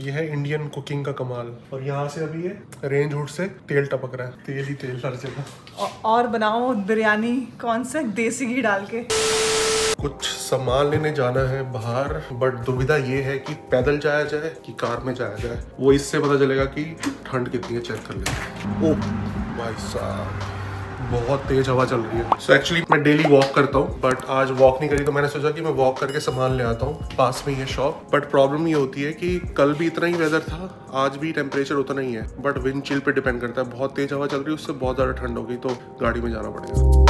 ये है Indian cooking का कमाल। और यहाँ से अभी ये रेंज हुड से तेल टपक रहा है, तेल ही तेल हर जगह। और बनाओ बिरयानी कौन सा, देसी घी डाल के। कुछ सामान लेने जाना है बाहर, बट दुविधा ये है कि पैदल जाया जाए कि कार में जाया जाए। वो इससे पता चलेगा कि ठंड कितनी है, चेक कर लेते। ओह भाई साहब, बहुत तेज हवा चल रही है। सो एक्चुअली मैं डेली वॉक करता हूँ, बट आज वॉक नहीं करी तो मैंने सोचा कि मैं वॉक करके सामान ले आता हूँ। पास में ये शॉप, बट प्रॉब्लम ये होती है कि कल भी इतना ही वेदर था, आज भी टेम्परेचर उतना ही है, बट विंड चिल पे डिपेंड करता है। बहुत तेज हवा चल रही है, उससे बहुत ज़्यादा ठंड हो गई, तो गाड़ी में जाना पड़ेगा।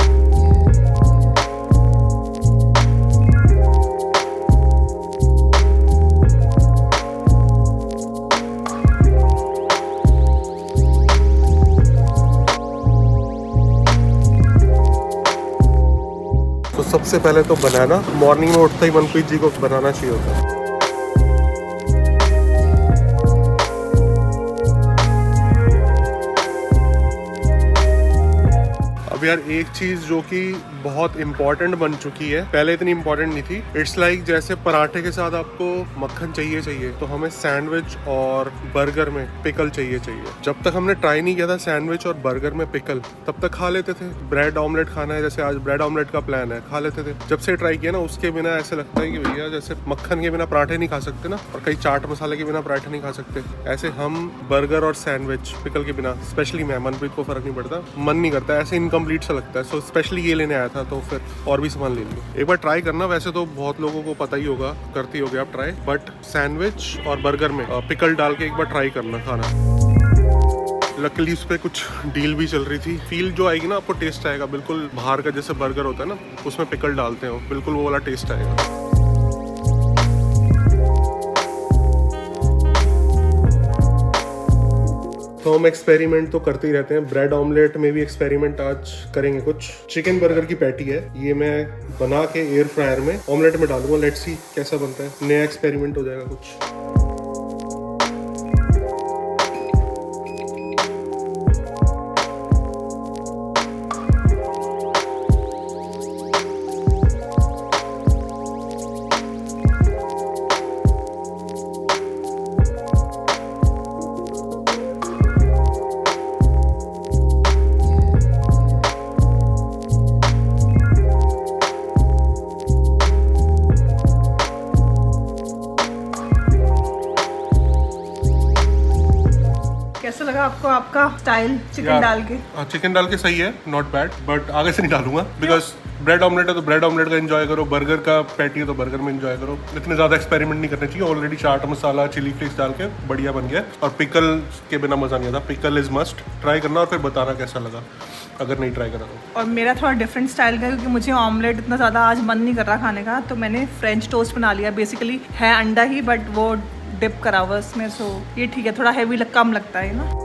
सबसे पहले तो बनाना, मॉर्निंग में उठते ही मनप्रीत जी को बनाना चाहिए होता है। अब यार एक चीज जो कि बहुत इंपॉर्टेंट बन चुकी है, पहले इतनी इंपॉर्टेंट नहीं थी। इट्स लाइक जैसे पराठे के साथ आपको मक्खन चाहिए, तो हमें सैंडविच और बर्गर में पिकल चाहिए। जब तक हमने ट्राई नहीं किया था सैंडविच और बर्गर में पिकल, तब तक खा लेते थे। ब्रेड ऑमलेट खाना है, जैसे आज ब्रेड ऑमलेट का प्लान है, खा लेते थे। जब से ट्राई किया ना, उसके बिना ऐसे लगता है कि भैया जैसे मक्खन के बिना पराठे नहीं खा सकते ना, और कई चाट मसाले के बिना पराठे नहीं खा सकते, ऐसे हम बर्गर और सैंडविच पिकल के बिना, स्पेशली मैं, मनप्रीत को फर्क नहीं पड़ता, मन नहीं करता, ऐसे इनकम्प्लीट सा लगता है। सो स्पेशली ये लेने आया था, तो फिर और भी सामान ले लिया। एक बार ट्राई करना, वैसे तो बहुत लोगों को पता ही होगा, करती होगे आप ट्राई, बट सैंडविच और बर्गर में पिकल डाल के एक बार ट्राई करना खाना। लकीली उस पर कुछ डील भी चल रही थी। फील जो आएगी ना, आपको टेस्ट आएगा बिल्कुल बाहर का, जैसे बर्गर होता है ना, उसमें पिकल डालते हो, बिल्कुल वो वाला टेस्ट आएगा। तो हम एक्सपेरिमेंट तो करते ही रहते हैं। ब्रेड ऑमलेट में भी एक्सपेरिमेंट आज करेंगे। कुछ चिकन बर्गर की पैटी है, ये मैं बना के एयर फ्रायर में ऑमलेट में डालूंगा। लेट्स सी कैसा बनता है, नया एक्सपेरिमेंट हो जाएगा कुछ। कैसा लगा आपको आपका स्टाइल चिकन डाल के? चिकन डाल के सही है, नॉट बैड, बट आगे से नहीं डालूंगा, बिकॉज ब्रेड ऑमलेट है तो ब्रेड ऑमलेट का एंजॉय करो, बर्गर का पैटी है तो बर्गर में एंजॉय करो। इतने ज़्यादा एक्सपेरिमेंट नहीं करने चाहिए। Already chaat masala, chilli flakes डाल के बढ़िया बन गया, और पिकल के बिना मज़ा नहीं आता। Pickle is must. ट्राई करना और फिर बताना कैसा लगा, अगर नहीं ट्राई करा तो। और मेरा थोड़ा डिफरेंट स्टाइल का, क्योंकि मुझे ऑमलेट इतना ज़्यादा आज मन नहीं कर रहा खाने का, तो मैंने फ्रेंच टोस्ट बना लिया। बेसिकली है अंडा ही, बट वो डिप करा हुआ इसमें, सो ये ठीक है, थोड़ा हैवी कम लगता है ना।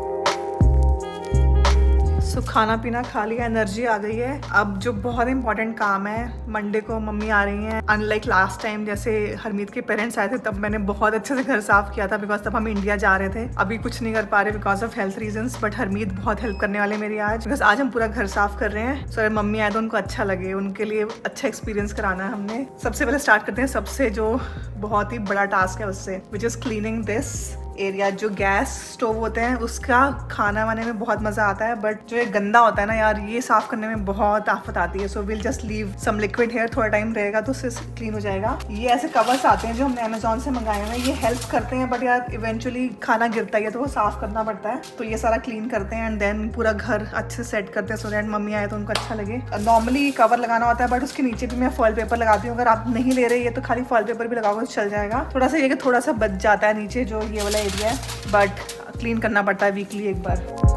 सो खाना पीना खा लिया, एनर्जी आ गई है। अब जो बहुत इंपॉर्टेंट काम है, मंडे को मम्मी आ रही हैं। अनलाइक लास्ट टाइम, जैसे हरमीत के पेरेंट्स आए थे, तब मैंने बहुत अच्छे से घर साफ किया था, बिकॉज तब हम इंडिया जा रहे थे। अभी कुछ नहीं कर पा रहे because of health reasons, but Harmeet बहुत हेल्प करने वाले मेरी आज, बिकॉज आज हम पूरा घर साफ कर रहे हैं। सो मम्मी आए तो उनको अच्छा लगे, उनके लिए अच्छा एक्सपीरियंस कराना है हमने। सबसे पहले स्टार्ट करते हैं सबसे जो बहुत ही बड़ा टास्क है उससे, which is cleaning this area. जो गैस स्टोव होते हैं उसका खाना बनाने में बहुत मजा आता है, बट जो ये गंदा होता है ना यार, ये साफ करने में बहुत आफत आती है। So will just leave some liquid here, थोड़ा टाइम रहेगा तो उससे क्लीन हो जाएगा। ये ऐसे कवर्स आते हैं जो हमने अमेजोन से मंगाए हैं, ये हेल्प करते हैं, बट यार इवेंचुअली खाना गिरता ही है तो वो साफ करना पड़ता है। तो ये सारा क्लीन करते हैं एंड देन पूरा घर अच्छे से सेट करते हैं, सो दैट मम्मी आए तो उनको अच्छा लगे। नॉर्मली कवर लगाना होता है, बट उसके नीचे भी मैं फॉइल पेपर लगाती हूँ। अगर आप नहीं ले रहे ये तो खाली फॉइल पेपर भी लगाओगे तो चल जाएगा। थोड़ा सा ये कि थोड़ा सा बच जाता है नीचे जो ये वाला एरिया है, बट क्लीन करना पड़ता है वीकली एक बार।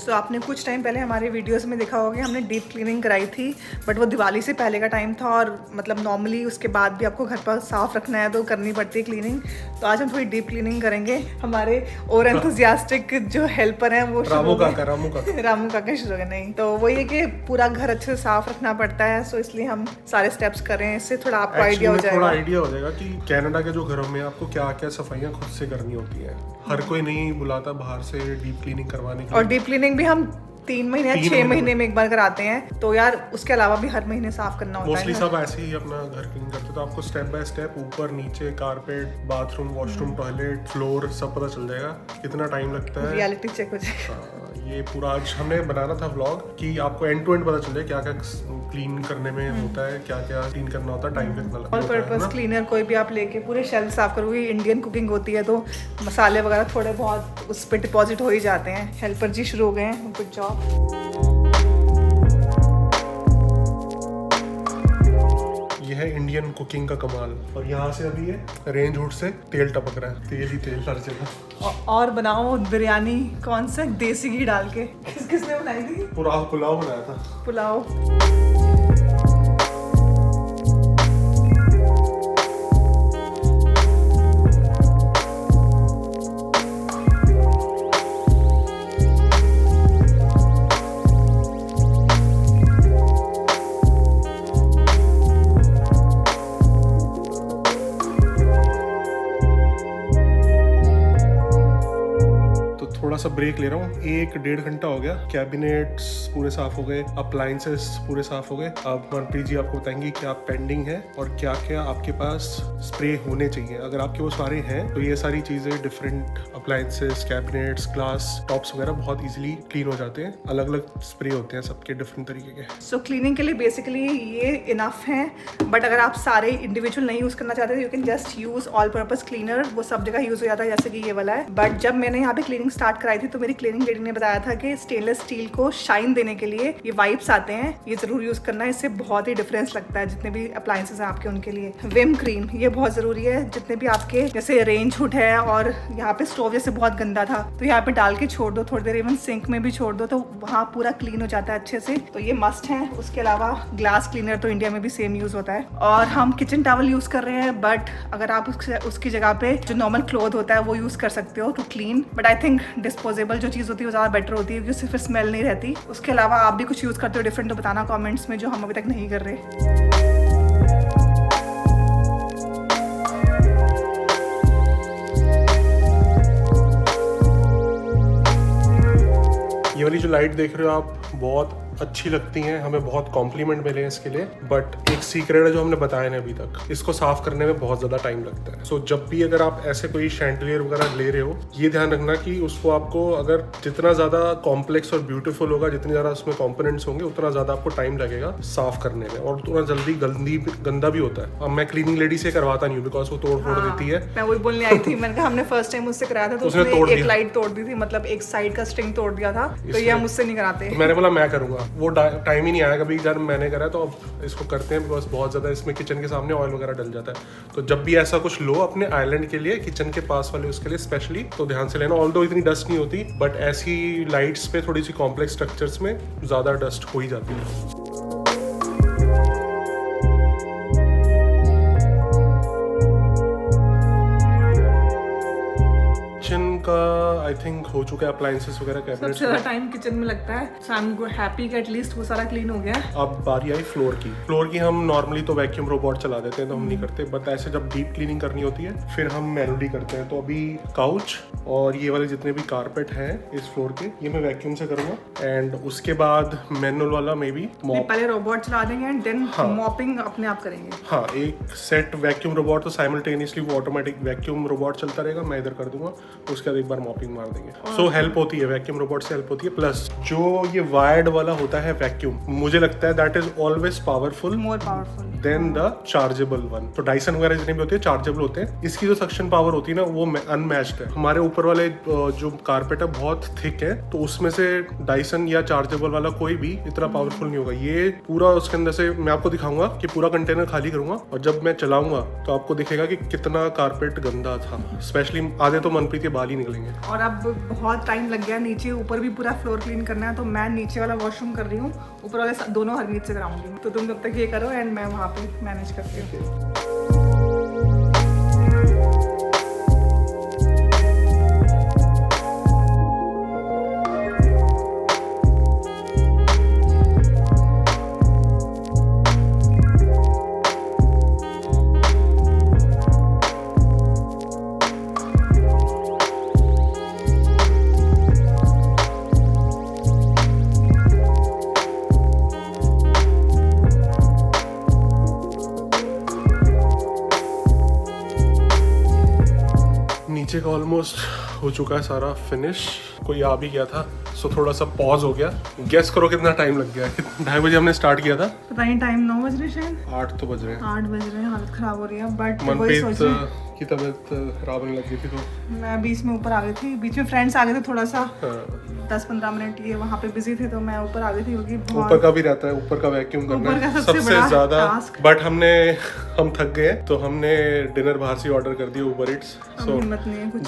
तो आपने कुछ टाइम पहले हमारे वीडियोस में देखा होगा, हमने डीप क्लीनिंग कराई थी, बट वो दिवाली से पहले का टाइम था, और मतलब नॉर्मली उसके बाद भी आपको घर पर साफ रखना है तो करनी पड़ती है क्लीनिंग। तो आज हम थोड़ी डीप क्लीनिंग करेंगे। हमारे और एंथुसियास्टिक जो हेल्पर हैं वो रामू काका शुरू है। नहीं तो वही है कि पूरा घर अच्छे से साफ रखना पड़ता है, सो इसलिए हम सारे स्टेप्स कर रहे हैं। इससे थोड़ा आपको आइडिया हो जाएगा कि कनाडा के जो घरों में आपको क्या क्या सफाइयाँ खुद से करनी होती है। हर कोई नहीं बुलाता बाहर से डीप क्लीनिंग करवाने के लिए। और डीप क्लीनिंग भी हम 3 महीने या 6 महीने में एक बार कराते हैं, तो यार उसके अलावा भी हर महीने साफ करना होता है। मोस्टली सब ऐसे ही अपना घर क्लीन करते, तो आपको स्टेप बाय स्टेप ऊपर नीचे carpet, bathroom, washroom, toilet, floor सब पता चल जाएगा कितना टाइम लगता है। रियलिटी चेक हो जाएगा। ये पूरा आज हमने बनाना था व्लॉग कि आपको एंड टू एंड पता चल जाए क्या क्या क्लीन करने में होता है, क्या क्या क्लीन करना होता है, टाइम कितना लगता है। ऑल पर्पस क्लीनर कोई भी आप लेके पूरे शेल्फ साफ करोगे, इंडियन कुकिंग होती है तो मसाले वगैरह थोड़े बहुत उस पर डिपॉजिट हो ही जाते हैं। हेल्पर जी शुरू हो गए हैं, गुड जॉब। ये है इंडियन कुकिंग का कमाल। और यहाँ से अभी ये रेंज हुड से तेल टपक रहा है, तेल ही तेल हर जगह। और बनाओ बिरयानी कौन सा देसी घी डाल के, किसने बनाई थी? पुलाव बनाया था। पुलाव। थोड़ा सा ब्रेक ले रहा हूँ, 1-1.5 घंटा हो गया। कैबिनेट्स पूरे साफ हो गए, अप्लायंसेस पूरे साफ हो गए। अब मनप्रीत जी आपको बताएंगे क्या पेंडिंग है और क्या क्या आपके पास स्प्रे होने चाहिए। अगर आपके वो सारे हैं तो ये सारी चीजें, different appliances, cabinets, glass tops वगैरह बहुत इजीली क्लीन हो जाते हैं। अलग अलग स्प्रे होते हैं सबके डिफरेंट तरीके के। सो क्लीनिंग के लिए बेसिकली ये इनफ है, बट अगर आप सारे इंडिविजुअल नहीं यूज करना चाहते तो you can just use all purpose cleaner. वो सब जगह यूज हो जाता है, जैसे कि ये वाला है। बट जब मैंने यहाँ पे क्लीनिंग स्टार्ट कराई थी तो मेरी क्लीनिंग लेडी ने बताया था कि स्टेनलेस स्टील को शाइन देने के लिए ये वाइप्स आते हैं, ये जरूर यूज करना है। इससे बहुत ही डिफरेंस लगता है जितने भी अप्लायंसेस हैं आपके उनके लिए। विम क्रीम ये बहुत जरूरी है। जितने भी आपके जैसे रेंज हुड है और यहाँ पे स्टोव जैसे बहुत गंदा था तो यहाँ पे डाल के छोड़ दो थोड़ी देर, इवन सिंक में भी छोड़ दो तो वहाँ पूरा क्लीन हो जाता है अच्छे से। तो ये मस्ट है। उसके अलावा ग्लास क्लीनर तो इंडिया में भी सेम यूज होता है। और हम किचन टॉवल यूज कर रहे हैं, बट अगर आप उसकी जगह पे जो नॉर्मल क्लॉथ होता है वो यूज कर सकते हो to clean. But I think disposable जो चीज होती है वो ज्यादा बेटर होती है क्योंकि उससे फिर स्मेल नहीं रहती। उसके अलावा आप भी कुछ यूज करते हो डिफरेंट तो बताना कमेंट्स में, जो हम अभी तक नहीं कर रहे। ये वाली जो लाइट देख रहे हो आप बहुत अच्छी लगती हैं, हमें बहुत कॉम्प्लीमेंट मिले हैं इसके लिए। बट एक सीक्रेट है जो हमने बताया नहीं अभी तक, इसको साफ करने में बहुत ज़्यादा टाइम लगता है। सो जब भी अगर आप ऐसे कोई शैंडलियर वगैरह ले रहे हो, ये ध्यान रखना कि उसको आपको अगर जितना ज़्यादा कॉम्प्लेक्स और ब्यूटीफुल होगा, जितनी ज़्यादा उसमें कॉम्पोनेंट्स होंगे, उतना ज़्यादा आपको टाइम लगेगा साफ करने में और उतना जल्दी गंदा भी होता है। अब मैं क्लीनिंग लेडी से करवाता नहीं हूँ बिकॉज वो तोड़ फोड़ देती है। मैं वही बोलने आई थी, मैंने कहा हमने फर्स्ट टाइम उससे कराया था तो उसने एक लाइट तोड़ दी थी, मतलब एक साइड का स्ट्रिंग तोड़ दिया था। तो ये हम उससे नहीं कराते। मैंने बोला मैं करूँगा, वो टाइम ही नहीं आया कभी जब मैंने करा, तो अब इसको करते हैं बिकॉज बहुत ज़्यादा इसमें किचन के सामने ऑयल वगैरह डल जाता है। तो जब भी ऐसा कुछ लो अपने आइलैंड के लिए, किचन के पास वाले उसके लिए स्पेशली, तो ध्यान से लेना। ऑल्दो इतनी डस्ट नहीं होती, बट ऐसी लाइट्स पे थोड़ी सी कॉम्प्लेक्स स्ट्रक्चर्स में ज़्यादा डस्ट हो ही जाती है। का आई थिंक हो चुका है, अप्लायंसेस वगैरह कैबिनेट्स। सबसे ज्यादा टाइम किचन में लगता है, सो आई एम हैप्पी कि एटलीस्ट वो सारा क्लीन हो गया है। अब बारी आई फ्लोर की हम नॉर्मली तो वैक्यूम रोबोट चला देते हैं, तो हम नहीं करते। बट ऐसे जब डीप क्लीनिंग करनी होती है फिर हम मैनुअली करते हैं। तो अभी काउच और ये वाले जितने भी कारपेट हैं इस फ्लोर के, ये मैं वैक्यूम से करूंगा। एंड उसके बाद मैनुअल वाला मे बी पहले रोबोट चला देंगे एंड देन मॉपिंग अपने आप करेंगे। हाँ, एक सेट वैक्यूम रोबोट तो साइमल्टेनियसली वो ऑटोमेटिक वैक्यूम रोबोट चलता रहेगा, मैं इधर कर दूंगा, उसके बाद एक बार मॉपिंग मार देंगे। सो हेल्प होती है, वैक्यूम रोबोट से हेल्प होती है। प्लस जो ये वायर्ड वाला होता है वैक्यूम, मुझे लगता है that is always powerful, more powerful than the chargeable one. तो डाइसन वगैरह जितने भी होते हैं चार्जेबल होते हैं। इसकी जो सक्शन पावर होती है ना वो अनमैच्ड है। हमारे ऊपर वाले जो कारपेट है बहुत थिक है, तो उसमें से डाइसन या चार्जेबल वाला कोई भी इतना पावरफुल नहीं होगा। ये पूरा उसके अंदर से मैं आपको दिखाऊंगा कि पूरा कंटेनर खाली करूंगा और जब मैं चलाऊंगा तो आपको दिखेगा कि कितना कारपेट गंदा था। स्पेशली आधे तो मनप्रीत के बाल ही निकलेंगे। और अब बहुत टाइम लग गया, नीचे ऊपर भी पूरा फ्लोर क्लीन करना है, तो मैं नीचे वाला वॉशरूम कर रही हूँ, ऊपर वाले दोनों हरमीत से कराऊंगी। तो तुम जब तक ये करो एंड मैं वहाँ पे मैनेज करती हूँ। नीचे का ऑलमोस्ट हो चुका है सारा फिनिश। कोई आ भी गया था सो थोड़ा सा पॉज हो गया। गेस करो कितना टाइम लग गया। 2:30 बजे हमने स्टार्ट किया था। पता नहीं टाइम 9 बज रहे शायद। 8 तो बज रहे हैं। 8 बज रहे हैं, हालत खराब हो रही है। बट मनप्रीत की तबीयत खराब होने लग गई थी तो मैं बीच में ऊपर आ गई थी। बीच में फ्रेंड्स आ गए थे, थोड़ा सा 10-15 मिनट ये वहाँ पे बिजी थे तो मैं ऊपर आ गई थी क्योंकि ऊपर का भी रहता है, ऊपर का वैक्यूम करना है सबसे ज्यादा। बट हम थक गए तो हमने डिनर बाहर से ऑर्डर कर दिया उबर इट्स। सो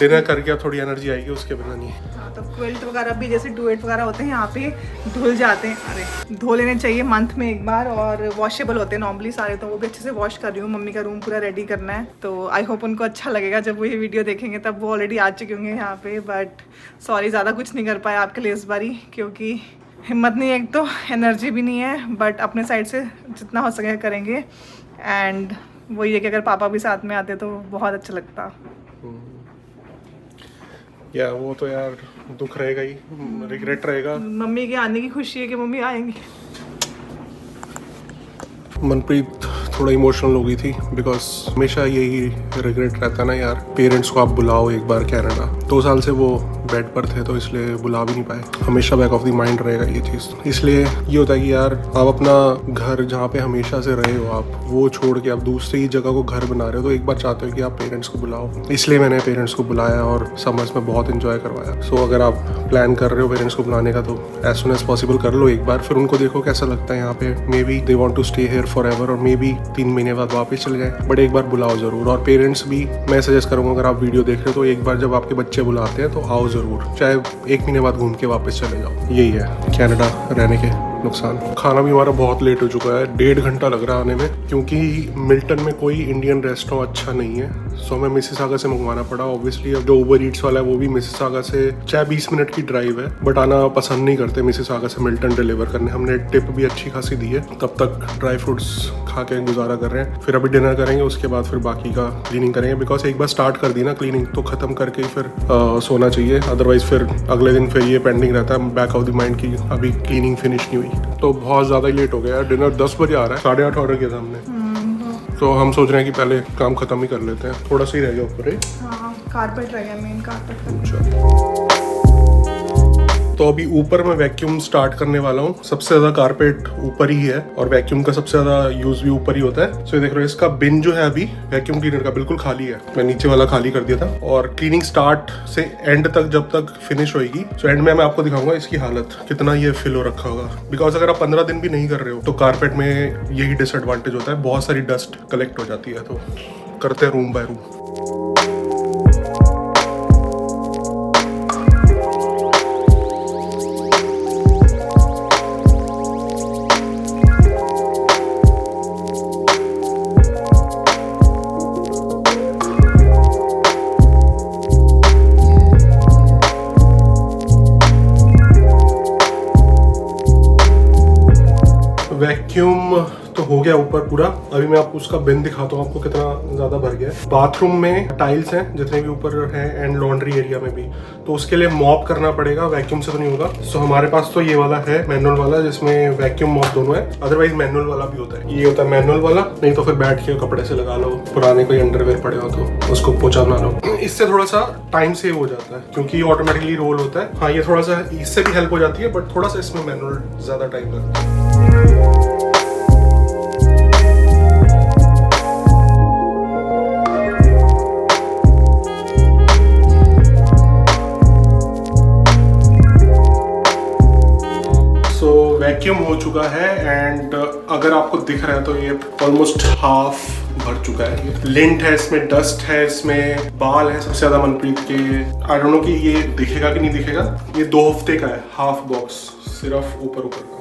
डिनर करके अब थोड़ी एनर्जी आएगी, उसके बिना नहीं। तो क्विल्ट वगैरह भी जैसे डुएट वगैरह होते हैं यहाँ पे धुल जाते हैं। अरे धो लेने चाहिए मंथ में एक बार, और वॉशेबल होते हैं नॉर्मली सारे, तो वो भी अच्छे से वॉश कर रही हूँ। मम्मी का रूम पूरा रेडी करना है तो आई होप उनको अच्छा लगेगा जब वो ये वीडियो देखेंगे। तब वो ऑलरेडी आ चुके होंगे यहाँ पे। बट सॉरी ज़्यादा कुछ नहीं कर पाया आपके लिए इस बारी, क्योंकि हिम्मत नहीं है, एक तो एनर्जी भी नहीं है। बट अपने साइड से जितना हो सके करेंगे। एंड वही है कि अगर पापा भी साथ में आते तो बहुत अच्छा लगता। या वो तो यार दुख रहेगा ही, रिग्रेट रहेगा। मम्मी के आने की खुशी है कि मम्मी आएंगी। मनप्रीत थोड़ा इमोशनल हो गई थी बिकॉज हमेशा यही रिग्रेट रहता ना यार, पेरेंट्स को आप बुलाओ एक बार कनाडा। 2 साल से वो बेड पर थे तो इसलिए बुला भी नहीं पाए। हमेशा बैक ऑफ द माइंड रहेगा ये चीज़। इसलिए ये होता है कि यार आप अपना घर जहाँ पे हमेशा से रहे हो आप वो छोड़ के आप दूसरी ही जगह को घर बना रहे हो, तो एक बार चाहते हो कि आप पेरेंट्स को बुलाओ। इसलिए मैंने पेरेंट्स को बुलाया और समर्स में बहुत इंजॉय करवाया। सो अगर आप प्लान कर रहे हो पेरेंट्स को बुलाने का तो एज सुन एज पॉसिबल कर लो एक बार, फिर उनको देखो कैसा लगता है यहाँ पे। Maybe they want to stay here forever, और मे बी 3 महीने बाद वापस चले जाए। बट एक बार बुलाओ जरूर। और पेरेंट्स भी मैं सजेस्ट करूँगा, अगर आप वीडियो देख रहे हो तो एक बार जब आपके बच्चे बुलाते हैं तो आओ जरूर, चाहे 1 महीने बाद घूम के वापस चले जाओ। यही है कनाडा रहने के नुकसान। खाना भी हमारा बहुत लेट हो चुका है, 1.5 घंटा लग रहा है आने में, क्योंकि मिल्टन में कोई इंडियन रेस्टोरेंट अच्छा नहीं है। सो हमें मिसिसागा से मंगवाना पड़ा। ऑब्वियसली अब जो उबर ईट्स वाला है वो भी मिसिसागा से, चाहे 20 मिनट की ड्राइव है, बट आना पसंद नहीं करते मिसिसागा से मिल्टन डिलीवर करने। हमने टिप भी अच्छी खासी दी है। तब तक ड्राई फ्रूट्स खा के गुजारा कर रहे हैं। फिर अभी डिनर करेंगे, उसके बाद फिर बाकी का क्लीनिंग करेंगे। बिकॉज एक बार स्टार्ट कर दी ना क्लीनिंग तो खत्म करके फिर सोना चाहिए, अदरवाइज फिर अगले दिन फिर ये पेंडिंग रहता है बैक ऑफ द माइंड की अभी क्लीनिंग फिनिश नहीं हुई। तो बहुत ज़्यादा ही लेट हो गया। डिनर 10 बजे आ रहा है, 8:30 ऑर्डर किया था हमने। तो हम सोच रहे हैं कि पहले काम खत्म ही कर लेते हैं। थोड़ा सा ही रह गया ऊपर है। हाँ, कारपेट रह गया, मेन कारपेट। अच्छा, तो अभी ऊपर मैं वैक्यूम स्टार्ट करने वाला हूँ। सबसे ज्यादा कारपेट ऊपर ही है और वैक्यूम का सबसे ज्यादा यूज भी ऊपर ही होता है। सो देख रहे हो इसका बिन जो है अभी वैक्यूम क्लीनर का बिल्कुल खाली है। मैं नीचे वाला खाली कर दिया था और क्लीनिंग स्टार्ट से एंड तक जब तक फिनिश होगी, सो एंड में मैं आपको दिखाऊंगा इसकी हालत कितना ये फिल हो रखा होगा। बिकॉज अगर आप 15 दिन भी नहीं कर रहे हो तो कारपेट में यही डिसएडवांटेज होता है, बहुत सारी डस्ट कलेक्ट हो जाती है। तो करते हैं रूम बाय रूम। वैक्यूम तो हो गया ऊपर पूरा। अभी मैं आपको उसका बिन दिखाता हूँ आपको कितना ज्यादा भर गया है। बाथरूम में टाइल्स हैं जितने भी ऊपर हैं एंड लॉन्ड्री एरिया में भी, तो उसके लिए मॉप करना पड़ेगा, वैक्यूम से तो नहीं होगा। सो हमारे पास तो ये वाला है मैनुअल वाला जिसमें वैक्यूम मॉप दोनों है। अदरवाइज मैनुअल वाला भी होता है, ये होता है मैनुअल वाला, नहीं तो फिर बैठ के कपड़े से लगा लो, पुराने कोई अंडरवेयर पड़े हो तो उसको पोछा बना लो। इससे थोड़ा सा टाइम सेव हो जाता है क्योंकि ऑटोमेटिकली रोल होता है। हाँ, ये थोड़ा सा इससे भी हेल्प हो जाती है, बट थोड़ा सा इसमें मैनुअल ज्यादा टाइम लगता है। वैक्यूम हो चुका है एंड अगर आपको दिख रहा है तो ये ऑलमोस्ट हाफ भर चुका है। लिंट है इसमें, डस्ट है इसमें, बाल है सबसे ज्यादा मनप्रीत के। आई डोंट नो कि ये दिखेगा कि नहीं दिखेगा। ये 2 हफ्ते का है, हाफ बॉक्स सिर्फ ऊपर ऊपर का।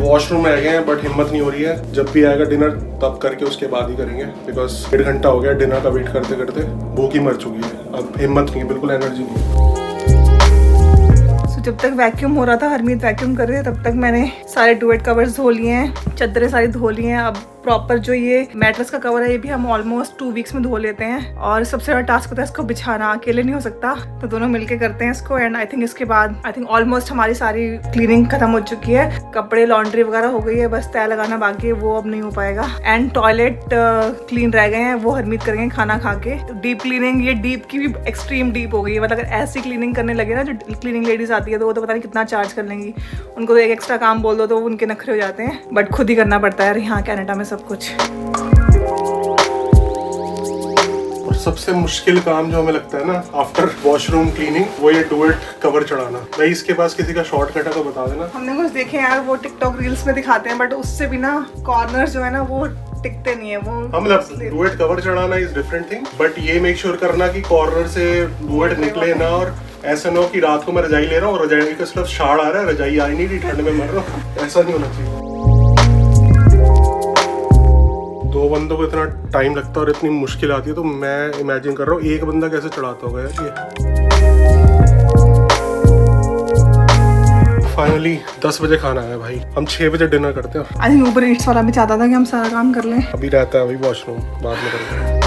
वॉशरूम रह गए हैं बट हिम्मत नहीं हो रही है। जब भी आएगा डिनर तब करके उसके बाद ही करेंगे, बिकॉज 1.5 घंटा हो गया डिनर का वेट करते करते। भूख ही मर चुकी है, अब हिम्मत नहीं है, बिल्कुल एनर्जी नहीं है। जब तक वैक्यूम हो रहा था, हरमीत वैक्यूम कर रही है, तब तक मैंने सारे डुएट कवर्स धो लिए हैं, चद्दरें सारी धो ली हैं। अब प्रॉपर जो ये मैट्रेस का कवर है ये भी हम ऑलमोस्ट 2 वीक्स में धो लेते हैं। और सबसे बड़ा टास्क होता है इसको बिछाना, अकेले नहीं हो सकता, तो दोनों मिलके करते हैं इसको। एंड आई थिंक इसके बाद ऑलमोस्ट हमारी सारी क्लीनिंग खत्म हो चुकी है, कपड़े लॉन्ड्री वगैरह हो गई है, बस तय लगाना बाकी है, वो अब नहीं हो पाएगा। एंड टॉयलेट क्लीन रह गए हैं, वो हरमीत करेंगे खाना खा के। डीप क्लीनिंग, ये डीप की भी एक्सट्रीम डीप हो गई है, मतलब अगर ऐसी क्लीनिंग करने लगे ना जो क्लीनिंग लेडीज आती है तो वो तो पता नहीं कितना चार्ज कर लेंगी। उनको तो एक एक्स्ट्रा काम बोल दो तो उनके नखरे हो जाते हैं, बट खुद ही करना पड़ता है यहाँ कनाडा में सब कुछ। और सबसे मुश्किल काम जो हमें लगता है ना आफ्टर वॉशरूम क्लीनिंग, वो ये डुएट कवर चढ़ाना। भाई इसके पास किसी का शॉर्टकट है तो बता देना। हमने कुछ देखे यार, वो टिकटॉक रील्स में दिखाते हैं, बट उससे भी ना कॉर्नर जो है ना वो टिकते नहीं है। वो हम डुएट कवर चढ़ाना इज डिफरेंट थिंग, बट ये मेक श्योर करना कि कॉर्नर से डुएट निकले ना, और ऐसा ना हो कि रात को मैं रजाई ले रहा हूँ और रजाई का सिर्फ शाड़ आ रहा है, रजाई आई नहीं रही, ठंड में मर रहा हूँ, ऐसा नहीं होना चाहिए। 2 बंदों को इतना टाइम लगता है और इतनी मुश्किल आती है, तो मैं इमेजिन कर रहा हूँ एक बंदा कैसे चढ़ाता होगा यार ये। फाइनली 10 बजे खाना है भाई, हम 6 बजे डिनर करते हैं। आई थिंक ऊबर ईट्स वाला भी चाहता था कि हम सारा काम कर लें। अभी रहता है, अभी वॉशरूम बाद में करेंगे।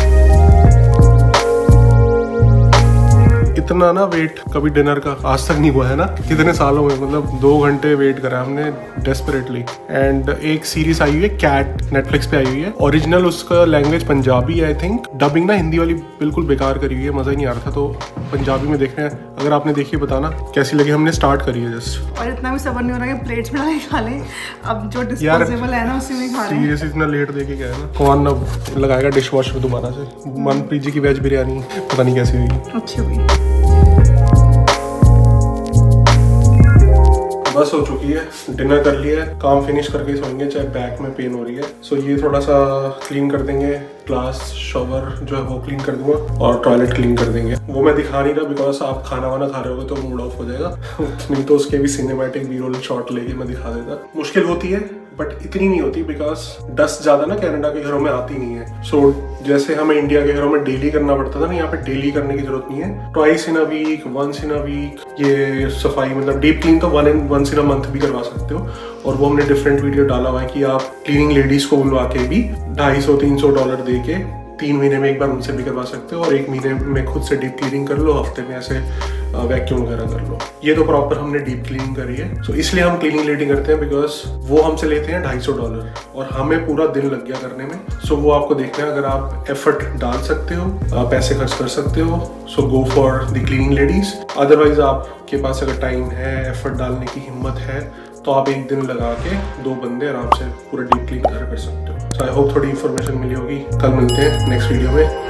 इतना ना वेट कभी डिनर का आज तक नहीं हुआ है ना, कितने सालों में, मतलब 2 घंटे वेट करा हमने डेस्परेटली। एंड एक सीरीज आई हुई है कैट, नेटफ्लिक्स पे आई हुई है। ओरिजिनल उसका लैंग्वेज पंजाबी है आई थिंक, डबिंग ना हिंदी वाली बिल्कुल बेकार करी हुई है, मजा ही नहीं आ रहा था, तो पंजाबी में देखना है। अगर आपने देखी बताना कैसी लगी, हमने स्टार्ट करी है जस्ट। और इतना भी सबर नहीं हो रहा कि प्लेट्स में डाल के खा लें, अब जो डिस्पोजेबल है ना उसी में खा रहे हैं। सीरियसली इतना लेट देके गया है ना, कौन अब लगाएगा डिश वॉश में दोबारा से। मनप्रीत जी की वेज बिरयानी पता नहीं कैसी हुई, अच्छी हुई। बस हो चुकी है, डिनर कर लिया है, काम फिनिश करके सोएंगे, चाहे बैक में पेन हो रही है। सो ये थोड़ा सा क्लीन कर देंगे, ग्लास शॉवर जो है वो क्लीन कर दूंगा, और टॉयलेट क्लीन कर देंगे। वो मैं दिखा नहीं रहा बिकॉज आप खाना वाना खा रहे होगे तो मूड ऑफ हो जाएगा नहीं तो उसके भी सिनेमैटिक बी रोल शॉट लेके मैं दिखा देता। मुश्किल होती है बट इतनी नहीं होती बिकॉज डस्ट ज्यादा ना कनाडा के घरों में आती नहीं है। सो जैसे हमें इंडिया के घरों में डेली करना पड़ता था ना, यहाँ पे डेली करने की जरूरत नहीं है। Twice in a week, once in a week ये सफाई, मतलब डीप क्लीन तो वंस इन अ मंथ भी करवा सकते हो। और वो हमने डिफरेंट वीडियो डाला हुआ है कि आप क्लीनिंग लेडीज को बुलवा के भी $250-300 दे के 3 महीने में एक बार उनसे भी करवा सकते हो, और 1 महीने में खुद से डीप क्लीनिंग कर लो, हफ्ते में ऐसे वैक्यूम वगैरह कर लो। ये तो प्रॉपर हमने डीप क्लीनिंग करी है। सो इसलिए हम क्लीनिंग लेडी करते हैं बिकॉज वो हमसे लेते हैं $250 और हमें पूरा दिन लग गया करने में। सो वो आपको देखना है, अगर आप एफर्ट डाल सकते हो, पैसे खर्च कर सकते हो, so go for the cleaning ladies. Otherwise आपके पास अगर टाइम है, एफर्ट डालने की हिम्मत है, तो आप एक दिन लगा के 2 बंदे आराम से पूरा डीप क्लीन कर सकते हो। सो आई होप थोड़ी इन्फॉर्मेशन मिली होगी। कल मिलते हैं नेक्स्ट वीडियो में।